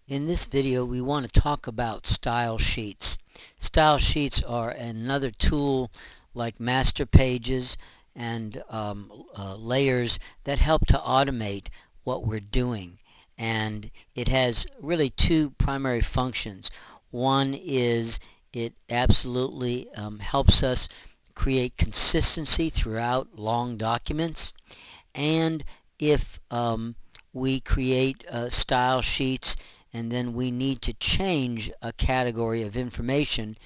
In this video we want to talk about style sheets. Style sheets are another tool like master pages and layers that help to automate what we're doing. And it has really two primary functions. One is it absolutely helps us create consistency throughout long documents. And if we create style sheets and then we need to change a category of information,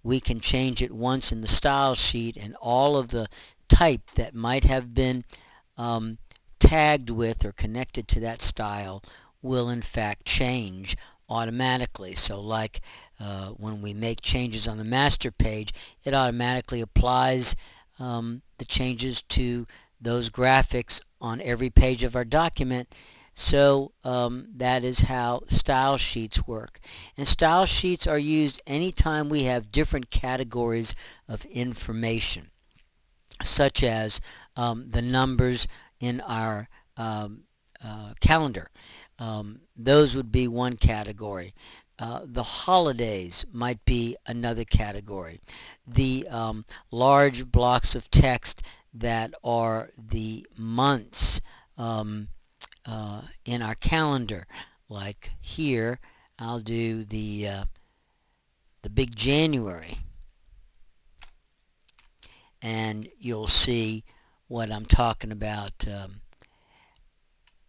we can change it once in the style sheet, and all of the type that might have been tagged with or connected to that style will in fact change automatically. So like when we make changes on the master page, it automatically applies the changes to those graphics on every page of our document. So that is how style sheets work. And style sheets are used anytime we have different categories of information, such as the numbers in our calendar. Those would be one category. The holidays might be another category. The large blocks of text that are the months in our calendar, like here I'll do the big January, and you'll see what I'm talking about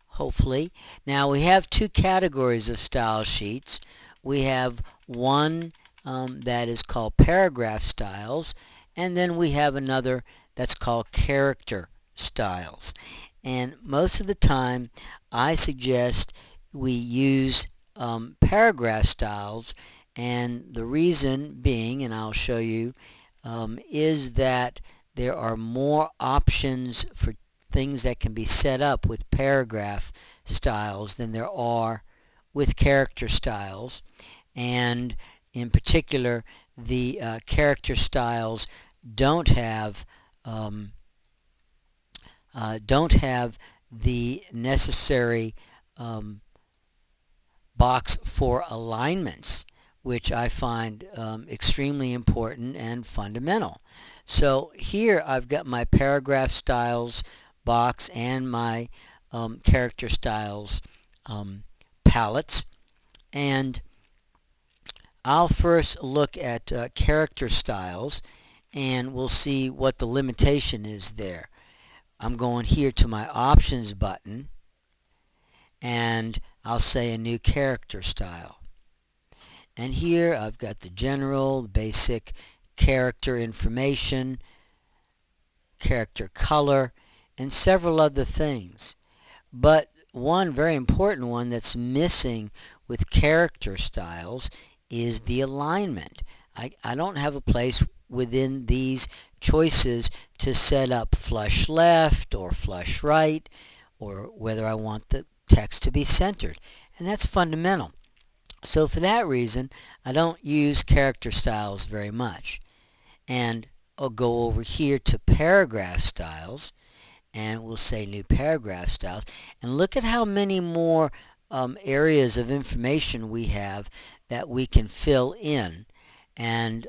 hopefully. Now we have two categories of style sheets. We have one that is called paragraph styles, and then we have another that's called character styles. And most of the time I suggest we use paragraph styles, and the reason being, and I'll show you, is that there are more options for things that can be set up with paragraph styles than there are with character styles. And in particular, the character styles don't have the necessary box for alignments, which I find extremely important and fundamental. So here I've got my paragraph styles box and my character styles palettes, and I'll first look at character styles, and we'll see what the limitation is there. I'm going here to my options button, and I'll say a new character style. And here I've got the general, the basic character information, character color, and several other things. But one very important one that's missing with character styles is the alignment. I don't have a place within these choices to set up flush left or flush right, or whether I want the text to be centered. And that's fundamental. So for that reason, I don't use character styles very much. And I'll go over here to paragraph styles, and we'll say new paragraph styles, and look at how many more areas of information we have that we can fill in. And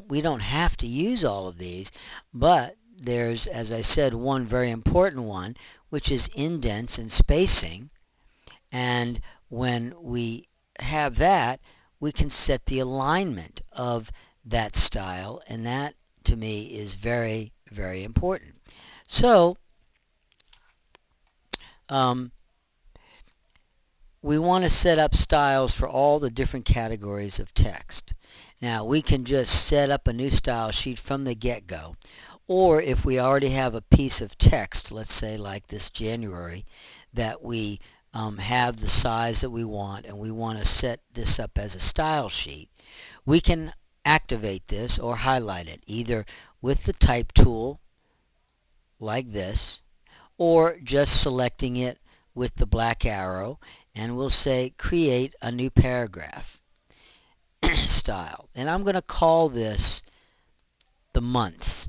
we don't have to use all of these, but there's, as I said, one very important one, which is indents and spacing. And when we have that, we can set the alignment of that style, and that to me is very, very important. So we want to set up styles for all the different categories of text. Now we can just set up a new style sheet from the get-go, or if we already have a piece of text, let's say like this January, that we have the size that we want, and we want to set this up as a style sheet, we can activate this or highlight it either with the type tool like this, or just selecting it with the black arrow, and we'll say create a new paragraph style, and I'm going to call this the months.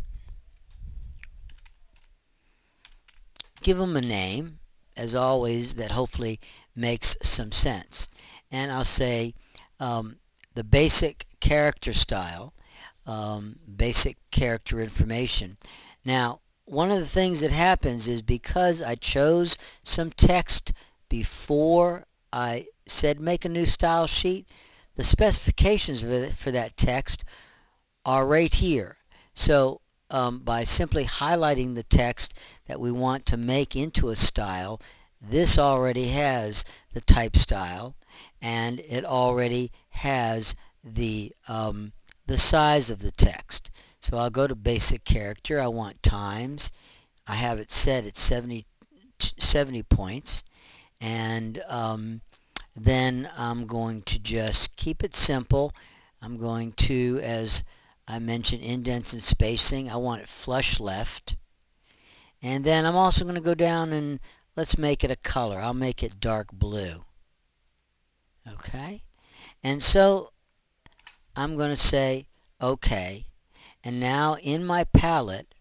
Give them a name, as always, that hopefully makes some sense. and I'll say the basic character style, basic character information. Now, one of the things that happens is because I chose some text before I said make a new style sheet, the specifications for that text are right here. So by simply highlighting the text that we want to make into a style, this already has the type style, and it already has the size of the text. So I'll go to basic character. I want times. I have it set at 70 points, and then I'm going to just keep it simple. I'm going to, as I mentioned, indents and spacing. I want it flush left. And then I'm also going to go down and let's make it a color. I'll make it dark blue. Okay? And so I'm going to say OK. And now in my palette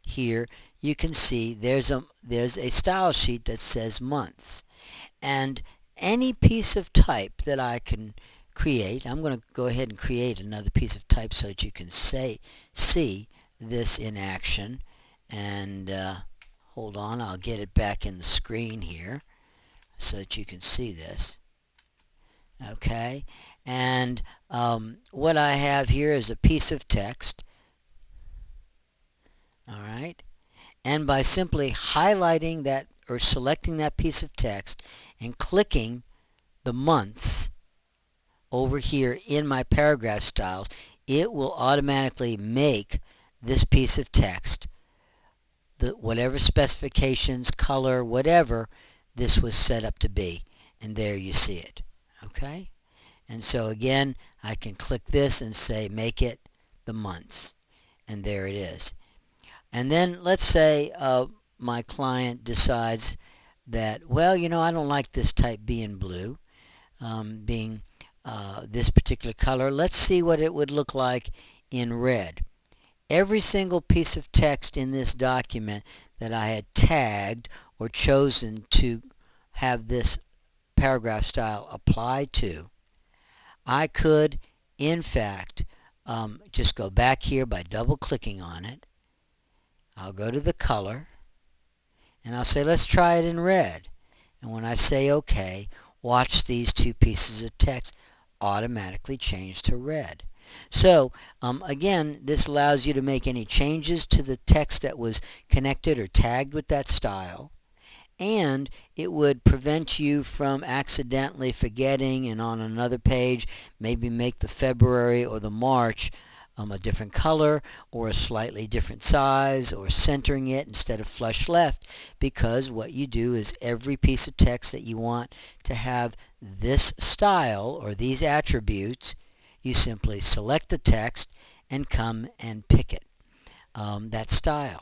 here, you can see there's a style sheet that says months. And any piece of type that I can create, I'm going to go ahead and create another piece of type so that you can see this in action. And hold on, I'll get it back in the screen here so that you can see this. Okay, and what I have here is a piece of text. All right, and by simply highlighting that or selecting that piece of text and clicking the months over here in my paragraph styles, it will automatically make this piece of text, whatever specifications, color, whatever this was set up to be. And there you see it. Okay? And so again, I can click this and say make it the months. And there it is. And then let's say my client decides that, well, I don't like this type being blue, being this particular color. Let's see what it would look like in red. Every single piece of text in this document that I had tagged or chosen to have this paragraph style apply to, I could, in fact, just go back here by double clicking on it. I'll go to the color and I'll say let's try it in red. And when I say OK, watch these two pieces of text automatically change to red. So again, this allows you to make any changes to the text that was connected or tagged with that style, and it would prevent you from accidentally forgetting and on another page maybe make the February or the March a different color or a slightly different size, or centering it instead of flush left, because what you do is every piece of text that you want to have this style or these attributes, you simply select the text and come and pick it, that style.